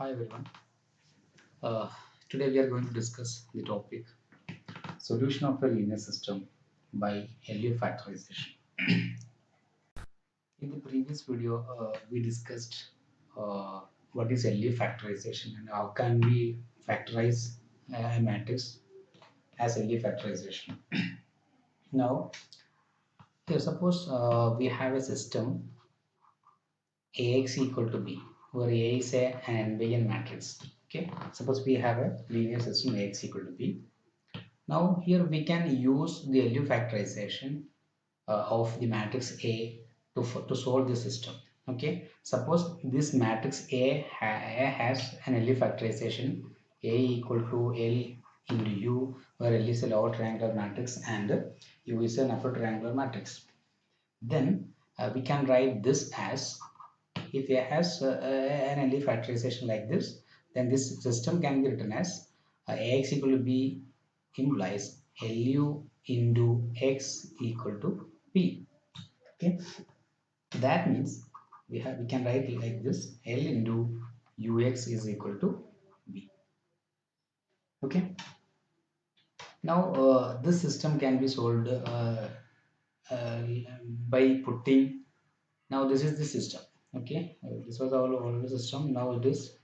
Hi everyone. Uh, Today we are going to discuss the topic solution of a linear system by LU factorization. In the previous video, we discussed uh, what is LU factorization and how can we factorize a matrix as LU factorization. Now, here suppose we have a system AX equal to B, where A is an NBN matrix. Okay, suppose we have a linear system AX equal to B. Now here we can use the LU factorization of the matrix A to solve the system. Okay, suppose this matrix has an LU factorization A equal to L into U, where L is a lower triangular matrix and U is an upper triangular matrix. Then we can write this as, if A has an LU factorization like this, then this system can be written as AX equal to B implies LU into X equal to P. Okay, that means we can write it like this: L into UX is equal to B. Okay, now this system can be solved uh, by putting. Now this is the system. Okay, this was all the system. Now it is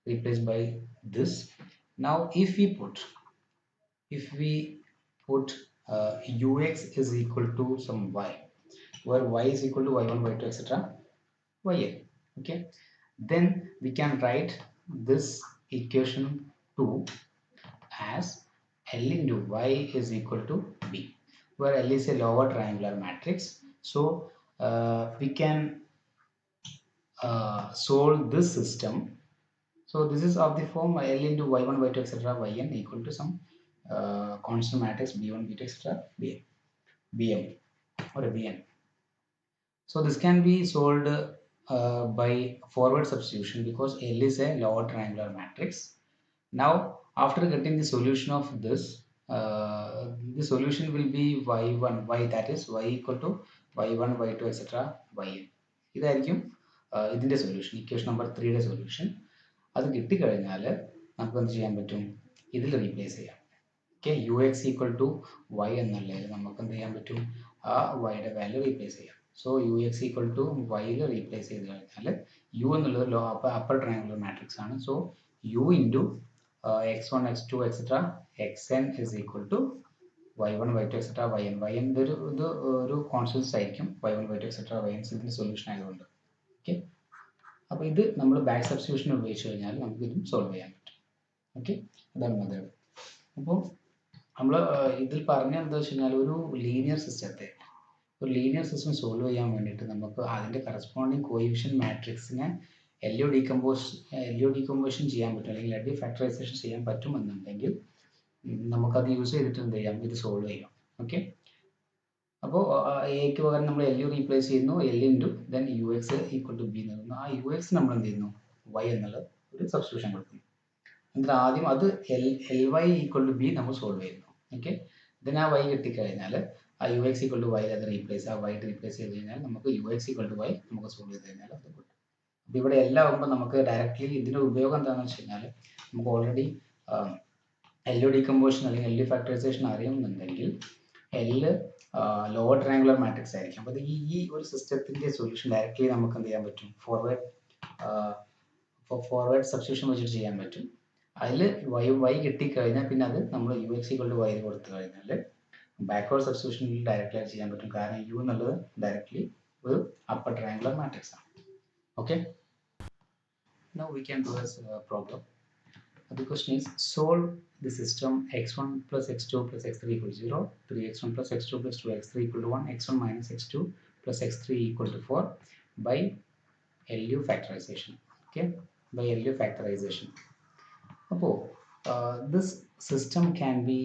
replaced by this. Now if we put ux is equal to some y, where y is equal to y1 y2 etc yn. Okay, then we can write this equation 2 as L into y is equal to b, where L is a lower triangular matrix. So we can solve this system. So this is of the form L into y1 y2 etc yn equal to some constant matrix b1 b2 etc bm or a bn. So this can be solved by forward substitution because L is a lower triangular matrix. Now after getting the solution of this, the solution will be y1 y, that is y equal to y1 y2 etc yn. ഇതായിരിക്കും ഇതിൻ്റെ solution, equation number 3യുടെ solution. അത് കിട്ടിക്കഴിഞ്ഞാൽ നമുക്ക് എന്ത് ചെയ്യാൻ പറ്റും, ഇതിൽ റീപ്ലേസ് ചെയ്യാം. Okay, U X equal to Y എന്നുള്ളതിൽ നമുക്ക് എന്ത് ചെയ്യാൻ പറ്റും, ആ വൈയുടെ വാല്യൂ റീപ്ലേസ് ചെയ്യാം. So U X equal to വൈയിൽ റീപ്ലേസ് ചെയ്ത് കഴിഞ്ഞാൽ യു എന്നുള്ളത് അപ്പർ ട്രയാങ്കുലർ മാട്രിക്സ് ആണ്. So U into x1 x2 etc xn is equal to y1 y2 etc yn. yn ഒരു കോൺസ്റ്റൻസ് ആയിരിക്കും, y1 y2 etc yn ഇതിന്റെ solution ആയതുകൊണ്ട്. Okay, അപ്പോൾ ഇത് നമ്മൾ ബാക്ക് സബ്സ്റ്റിറ്റ്യൂഷൻ ഉപയോഗിച്ച് കഴിഞ്ഞാൽ നമുക്ക് ഇതും സോൾവ് ചെയ്യാൻ പറ്റും. ഓക്കെ, അതാണ് മെത്തേഡ്. അപ്പോൾ നമ്മൾ ഇതിൽ പറഞ്ഞ എന്താ വെച്ച് കഴിഞ്ഞാൽ ഒരു ലീനിയർ സിസ്റ്റം സോൾവ് ചെയ്യാൻ വേണ്ടിയിട്ട് നമുക്ക് അതിൻ്റെ കറസ്പോണ്ടിങ് കോഎഫിഷ്യന്റ് മാട്രിക്സിനെ LU ഡീകമ്പോസിഷൻ ചെയ്യാൻ പറ്റും, അല്ലെങ്കിൽ LU ഫാക്ടറൈസേഷൻ ചെയ്യാൻ പറ്റുമെന്നുണ്ടെങ്കിൽ നമുക്കത് യൂസ് ചെയ്തിട്ട് എന്ത് ചെയ്യാം, ഇത് സോൾവ് ചെയ്യാം. ഓക്കെ, അപ്പോൾ എക്ക് പകരം നമ്മൾ LU റീപ്ലേസ് ചെയ്യുന്നു, L into then U X equal to B എന്ന്. ആ യു എക്സ് നമ്മൾ എന്ത് ചെയ്യുന്നു, വൈ എന്നുള്ള ഒരു സബ്സ്റ്റിറ്റ്യൂഷൻ കൊടുക്കുന്നു. എന്നിട്ട് ആദ്യം അത് L Y equal to B നമ്മൾ സോൾവ് ചെയ്യുന്നു. ഓക്കെ, ദെൻ ആ വൈ കിട്ടിക്കഴിഞ്ഞാൽ ആ U X equal to Y അത് റീപ്ലേസ്, ആ വൈ റീപ്ലേസ് ചെയ്ത് കഴിഞ്ഞാൽ നമുക്ക് U X equal to Y നമുക്ക് സോൾവ് ചെയ്ത് കഴിഞ്ഞാൽ അത് കിട്ടും. അപ്പോൾ ഇവിടെ എല്ലാം ആകുമ്പോൾ നമുക്ക് ഡയറക്റ്റ്ലി ഇതിൻ്റെ ഉപയോഗം എന്താണെന്ന് വെച്ച് കഴിഞ്ഞാൽ നമുക്ക് ഓൾറെഡി LU ഡീകമ്പോസിഷൻ അല്ലെങ്കിൽ LU ഫാക്ടറൈസേഷൻ അറിയുന്നുണ്ടെങ്കിൽ L ലോവർ ട്രയാങ്കുലർ മാട്രിക്സ് ആയിരിക്കും. അപ്പോൾ ഈ ഒരു സിസ്റ്റത്തിൻ്റെ സൊല്യൂഷൻ ഡയറക്റ്റ്ലി നമുക്ക് എന്ത് ചെയ്യാൻ പറ്റും, ഫോർവേഡ് സബ്സ്റ്റിറ്റ്യൂഷൻ വെച്ചിട്ട് ചെയ്യാൻ പറ്റും. അതിൽ വൈ കിട്ടിക്കഴിഞ്ഞാൽ പിന്നെ അത് നമ്മൾ U X equal to Y കൊടുത്തു കഴിഞ്ഞാൽ ബാക്ക്വേർഡ് സബ്സ്റ്റിറ്റ്യൂഷനിൽ ഡയറക്റ്റ്ലി ചെയ്യാൻ പറ്റും, കാരണം യു എന്നുള്ളത് ഡയറക്റ്റ്ലി ഒരു അപ്പർ ട്രയാങ്കുലർ മാട്രിക്സ് ആണ്. Okay, now we can do this problem. The question is, solve the system x1 plus x2 plus x3 equal to 0, 3x1 plus x2 plus 2x3 equal to 1, x1 minus x2 plus x3 equal to 4 by LU factorization. Okay, by LU factorization. This system can be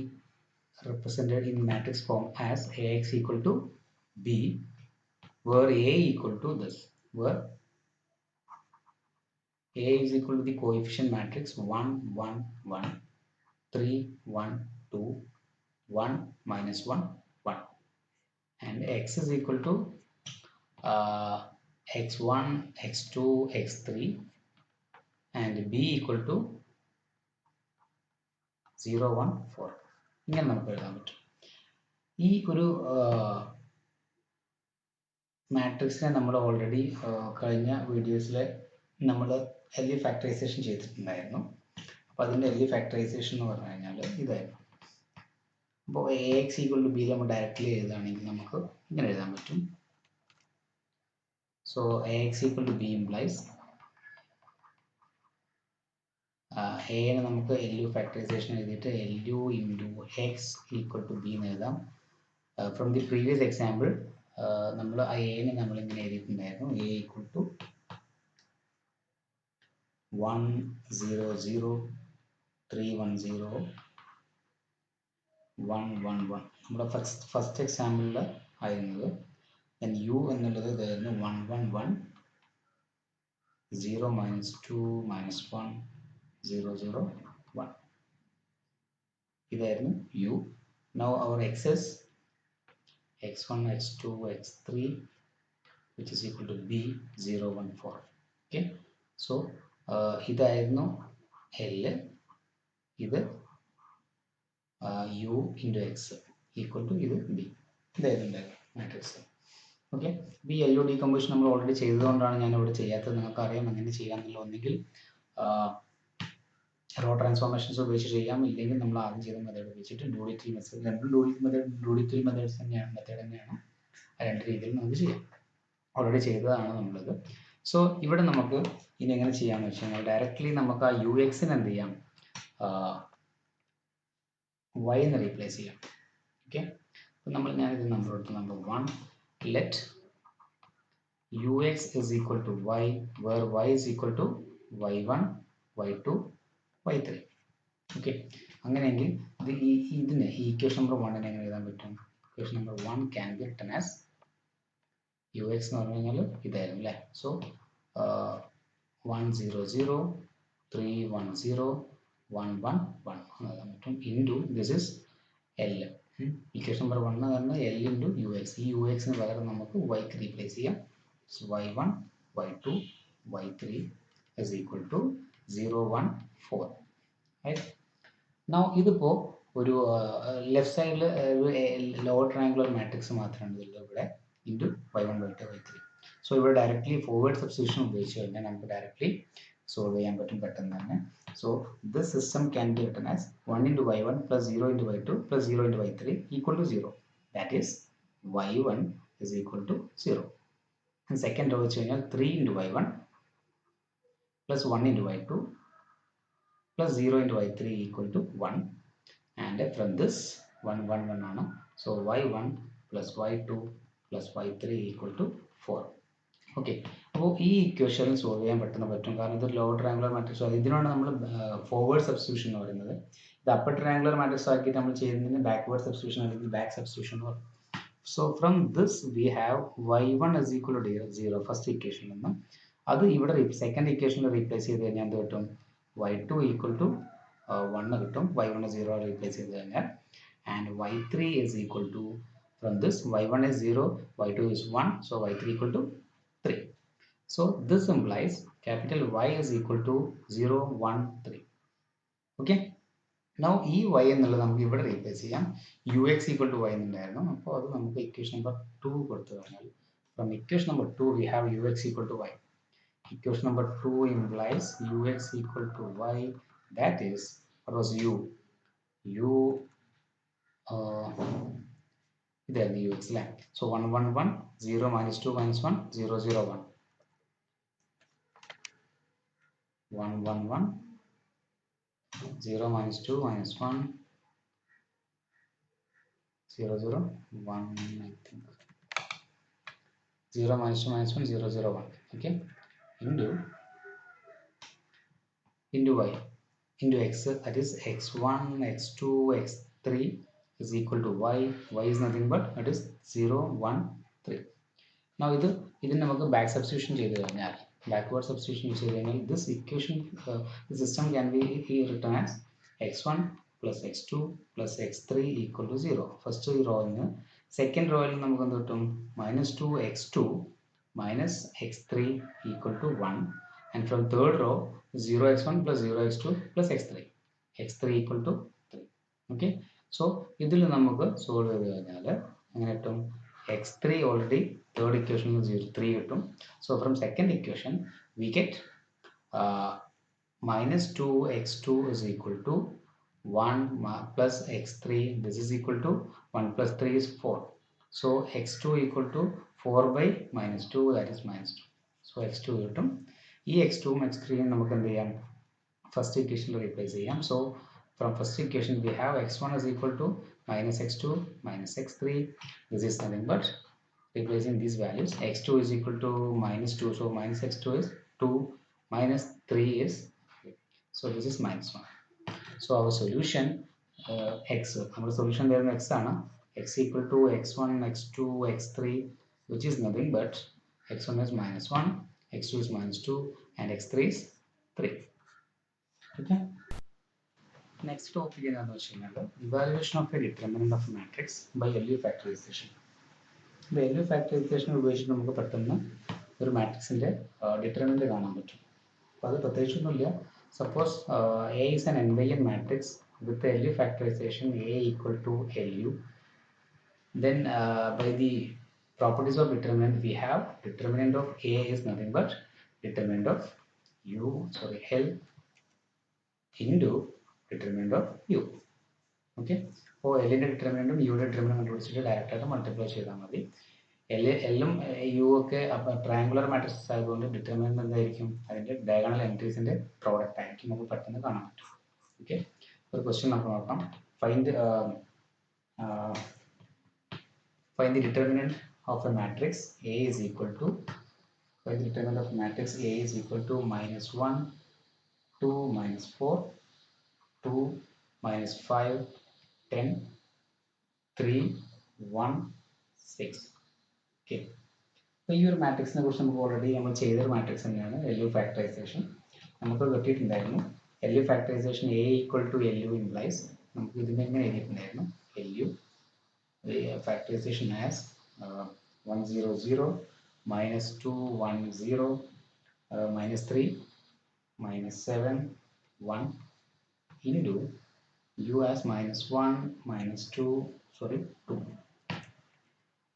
represented in matrix form as AX equal to B, where A equal to this, where A is equal to the coefficient matrix 1 1 1 3 1 2 1 minus 1 1, and X is equal to x1 x2 x3 and b equal to 0 1 4 ഇങ്ങനെ നമുക്ക് എഴുതാൻ പറ്റും. ഈ ഒരു മാട്രിക്സിനെ നമ്മൾ already കഴിഞ്ഞ വീഡിയോസിൽ നമ്മൾ LU ഫാക്ടറൈസേഷൻ ചെയ്തിട്ടുണ്ടായിരുന്നു. അപ്പോൾ അതിൻ്റെ LU ഫാക്ടറൈസേഷൻ എന്ന് പറഞ്ഞു കഴിഞ്ഞാൽ ഇതായിരുന്നു. അപ്പോൾ AX ഈക്വൽ ടു ബി നമ്മൾ ഡയറക്റ്റ്ലി എഴുതുകയാണെങ്കിൽ നമുക്ക് ഇങ്ങനെ എഴുതാൻ പറ്റും. So AX equal to B implies എനെ നമുക്ക് LU ഫാക്ടറൈസേഷൻ എഴുതിയിട്ട് LU into X equal to B എന്ന് എഴുതാം. ഫ്രം ദി പ്രീവിയസ് എക്സാമ്പിൾ നമ്മൾ ആ എനെ നമ്മളിങ്ങനെ എഴുതിയിട്ടുണ്ടായിരുന്നു. എ ഈക്വൽ ടു 1 0 0 3 1 0 1 1 1 നമ്മുടെ ഫസ്റ്റ് എക്സാമ്പിളിൽ ആയിരുന്നത്. ദെൻ യു എന്നുള്ളത് ഇതായിരുന്നു 1 1 1 0 -2 -1 0 0 1 ഇതായിരുന്നു U. Now our excess x1 x2 x3 which is equal to b 0 1 4. okay, so ഇതായിരുന്നു L, ഇത് u into x equal to ഇത് b. ഇതായിരുന്നു മാട്രിക്സ്. ഓക്കെ, ഈ LU ഡീകമ്പോസിഷൻ നമ്മൾ ഓൾറെഡി ചെയ്തതുകൊണ്ടാണ് ഞാൻ ഇവിടെ ചെയ്യാത്തത്. നിങ്ങൾക്കറിയാം എങ്ങനെ ചെയ്യാമെന്നുള്ള. ഒന്നെങ്കിൽ റോ ട്രാൻസ്ഫോർമേഷൻസ് ഉപയോഗിച്ച് ചെയ്യാം, ഇല്ലെങ്കിൽ നമ്മൾ ആദ്യം ചെയ്ത മെത്തേഡ് ഉപയോഗിച്ചിട്ട് ഡ്യൂഡിറ്റൽ മെത്തേഡ്. രണ്ടും ഡ്യൂഡിറ്റൽ മെത്തേഡ്സ് തന്നെയാണ്, മെത്തേഡ് തന്നെയാണ്. ആ രണ്ട് രീതിയിൽ നമുക്ക് ചെയ്യാം. ഓൾറെഡി ചെയ്തതാണ് നമ്മളിത്. സോ ഇവിടെ നമുക്ക് ഇനി എങ്ങനെ ചെയ്യാമെന്ന് വെച്ച് കഴിഞ്ഞാൽ ഡയറക്റ്റ്ലി നമുക്ക് ആ UX എന്ത് ചെയ്യാം, y എന്ന് റീപ്ലേസ് ചെയ്യാം. ഓക്കെ, അപ്പോൾ ഞാനിത് നമ്പർ എടുത്തു. Number 1 let UX is equal to y where y is equal to y1 y2 y3. Okay, അങ്ങനെയെങ്കിൽ ഇതിന് ഈ ഇക്വേഷൻ നമ്പർ 1 എങ്ങനെ എഴുതാൻ പറ്റും? Equation number 1 can be written as UX എന്ന് പറഞ്ഞു കഴിഞ്ഞാൽ ഇതായിരുന്നു അല്ലേ. സോ 1 0 0 3 1 0 1 1 1 എന്ന് എഴുതാൻ പറ്റും. Into this is L. Equation number 1 തന്നെ L ഇൻറ്റു UX. ഈ UXന് പകരം നമുക്ക് y റീപ്ലേസ് ചെയ്യാം. So y1 y2 y3 is equal to 0 1 4. right? Now ഇതിപ്പോ ഒരു ലെഫ്റ്റ് സൈഡിൽ ലോവർ ട്രയാങ്കുലർ മാട്രിക്സ് മാത്രമാണ് ഉള്ളത് ഇവിടെ, into y1 y2 y3. So ഇവിടെ ഡയറക്റ്റ്ലി ഫോർവേഡ് സബ്സ്റ്റിറ്റ്യൂഷൻ ഉപയോഗിച്ച് കഴിഞ്ഞാൽ നമുക്ക് ഡയറക്റ്റ്ലി സോൾവ് ചെയ്യാൻ പറ്റും പെട്ടെന്ന് തന്നെ. So this system can be written as 1 into y1 plus 0 into y2 plus 0 into y3 equal to 0. That is y1 is equal to 0. And second row വെച്ച് കഴിഞ്ഞാൽ 3 into y1 plus 1 into y2 plus 0 into y3 equal to 1. And from this 1 1 1 ആണ്. So y1 plus y2 plus y3 equal to 4. Okay, അപ്പോൾ ഈ equation solve ചെയ്യാൻ പെട്ടെന്ന് പറ്റും, കാരണം ഇത് ലോവർ ട്രയാങ്കുലർ മാട്രിക്സ്. ഇതിനാണ് നമ്മൾ ഫോർവേഡ് സബ്സ്റ്റിറ്റ്യൂഷൻ എന്ന് പറയുന്നത്. ഇത് അപ്പർ ട്രയാങ്കുലർ മാട്രിക്സ് ആക്കിയിട്ട് നമ്മൾ ചെയ്യുന്നതിന് ബാക്ക്വേർഡ് സബ്സ്റ്റിറ്റ്യൂഷൻ അല്ലെങ്കിൽ ബാക്ക് സബ്സ്റ്റിറ്റ്യൂഷൻ എന്ന് പറയും. So from this we have y1 is equal to 0 first equation നിന്ന്. അത് ഇവിടെ സെക്കൻഡ് ഇക്വേഷനിൽ റീപ്ലേസ് ചെയ്ത് കഴിഞ്ഞാൽ എന്ത് കിട്ടും? y2 ഈക്വൽ ടു 1 കിട്ടും. y1 0 റീപ്ലേസ് ചെയ്ത് കഴിഞ്ഞാൽ. And y3 is equal to, from this y1 is 0, y2 is 1, so y3 equal to 3. So this implies capital Y is equal to 0 1 3. okay, now ഈ y എന്നുള്ളത് നമുക്ക് ഇവിടെ replace ചെയ്യാം. UX equal to y എന്നുണ്ടായിരുന്നു. അപ്പോൾ അത് നമുക്ക് equation number 2 കൊടുത്തു കഴിഞ്ഞാൽ, from equation number 2 we have UX equal to y. Equation number 2 implies UX equal to y. That is, what was u? ഇതായിരുന്നു UX അല്ലേ. So 1 1 1 0 minus 2 minus 1 0 0 1 1 1 1 0 minus 2 minus 1 0 0 1. I think 0 minus 2 minus 1 0 0 1. okay, into y into x, that is x1 x2 x3 is equal to y. Y is nothing but that is 0 1 3. now ഇതിന് നമുക്ക് back substitution ചെയ്ത് കഴിഞ്ഞാൽ, backward substitution use ചെയ്താൽ this equation, the system can be written as x1 plus x2 plus x3 equal to 0. first row നിന്ന് second row ൽ നമുക്ക് എന്ത് കിട്ടും? minus 2 x2 minus x3 equal to 1. and from third row 0x1 plus 0x2 plus x3, x3 equal to 3. Okay, so ഇതിൽ നമുക്ക് solve ചെയ്ത് കഴിഞ്ഞാൽ എങ്ങനെ കിട്ടും? x3 already third equation 3 കിട്ടും. So from second equation we get minus 2x2 is equal to 1 plus x3. This is equal to 1 plus 3 is 4. So x2 equal to 4 by minus 2, that is minus 2. So x2 കിട്ടും. ഈ x2 ഉം x3 ഉം നമുക്ക് എന്ത് ചെയ്യാം? First ഇക്വേഷനിൽ replace ചെയ്യാം. So from first equation we have x1 is equal to minus x2 minus x3. This is nothing but replacing these values. x2 is equal to minus 2, so minus x2 is 2, minus 3 is 3. So this is minus 1. So our solution x, our solution there x ആണ്. X equal to x1, x2, x3, which is nothing but x1 is minus 1, x2 is minus 2, and x3 is 3. Okay. Next topic is evaluation of a determinant of a matrix by LU factorization. The LU factorization ഉപയോഗിച്ച് നമുക്ക് പെട്ടെന്ന് ഒരു മാട്രിക്സിന്റെ determinant കാണാൻ പറ്റും. അപ്പോൾ അത് പ്രത്യേകിച്ചൊന്നുമില്ല. Suppose A is an n by n matrix with the LU factorization A equal to LU. Then by the properties of determinant we have determinant of A is nothing but determinant of L into determinant of U. Okay, അപ്പോൾ എല്ലിൻ്റെ ഡിറ്റർമിനൻറ്റും യുടെ ഡിറ്റർമിനൻറ്റും കണ്ടുപിടിച്ചിട്ട് ഡയറക്റ്റായിട്ട് multiply ചെയ്താൽ മതി. എല്ലും U ഒക്കെ triangular matrix ആയതുകൊണ്ട് ഡിറ്റർമിനൻറ്റ് എന്തായിരിക്കും? അതിൻ്റെ ഡയഗണൽ എൻട്രീസിൻ്റെ പ്രോഡക്റ്റ് ആയിരിക്കും. നമുക്ക് പെട്ടെന്ന് കാണാൻ പറ്റും. ഓക്കെ, ഒരു ക്വസ്റ്റ്യൻ നമുക്ക് നോക്കാം. Find the determinant of a matrix A is equal to minus 1, 2, minus 4, 2, minus 5, 10, 3, 1, 6. Okay. അപ്പോൾ ഈ ഒരു മാട്രിക്സിനെ കുറിച്ച് നമുക്ക് ഓൾറെഡി നമ്മൾ ചെയ്തൊരു മാട്രിക്സ് തന്നെയാണ് LU ഫാക്ടറൈസേഷൻ. നമുക്ക് കിട്ടിയിട്ടുണ്ടായിരുന്നു LU factorisation A equal to LU implies നമുക്ക് ഇതിനെ എങ്ങനെ എഴുതിയിട്ടുണ്ടായിരുന്നു? LU factorization as 1 0 0 minus 2 1 0 minus 3 minus 7 1 into U as minus 1 minus 2 2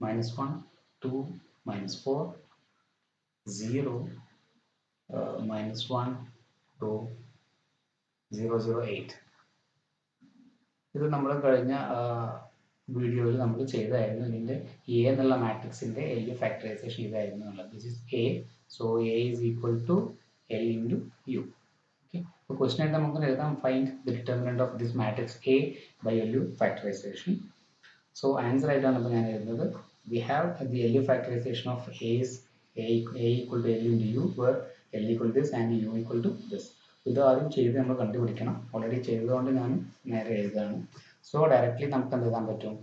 minus 1 2 minus 4 0 minus 1 2 0 0 8. ഇത് നമ്മൾ കഴിഞ്ഞ വീഡിയോയിൽ നമ്മൾ ചെയ്തായിരുന്നു. ഇതിൻ്റെ എ എന്നുള്ള മാട്രിക്സിൻ്റെ LU ഫാക്ടറൈസേഷൻ ഇതായിരുന്നു എന്നുള്ളത്. This is A, so A is equal to L into U. Okay, അപ്പോൾ ക്വസ്റ്റൻ ആയിട്ട് നമുക്ക് എഴുതാം find the determinant of this matrix A by LU factorisation. So answer ആയിട്ടാണ് ഇപ്പോൾ ഞാൻ എഴുതുന്നത്. We have the LU factorisation of A equal to L into U, where L equal this and U equal to this. ഇത് ആദ്യം ചെയ്ത് നമ്മൾ കണ്ടുപിടിക്കണം. Already ചെയ്തതുകൊണ്ട് ഞാൻ നേരെ എഴുതുകയാണ്. So directly നമുക്ക് എന്ത് എഴുതാൻ പറ്റും?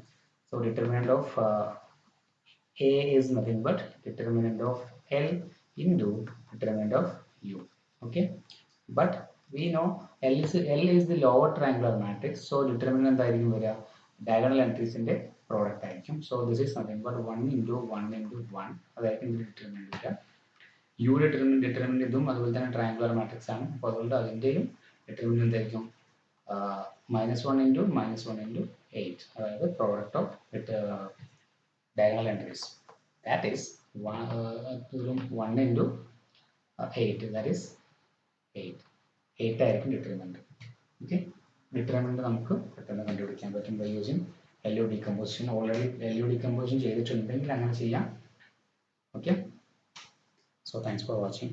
So determinant of A is nothing but determinant of L into determinant of U. Okay, but we know L is the lower triangular matrix, so determinant എന്തായിരിക്കും വരിക? Diagonal entries ന്റെ product ആയിരിക്കും. So this is nothing but 1 into 1 into 1, അതായിരിക്കും ഇതിന്റെ determinant വരിക. U determinant ഇതും അതുപോലെ തന്നെ triangular matrix ആണ്. അപ്പോൾ അതുകൊണ്ട് അതിന്റെയും determinant എന്തായിരിക്കും? minus 1 into 8, the product of diagonal entries, that is 1 into 8, that is 8 ആയിരിക്കും determinant. Okay, determinant നമുക്ക് പെട്ടെന്ന് കണ്ടുപിടിക്കാൻ പറ്റും by using LU decomposition. Already LU decomposition ചെയ്തിട്ടുണ്ടെങ്കിൽ അങ്ങനെ ചെയ്യാം. Okay, so thanks for watching.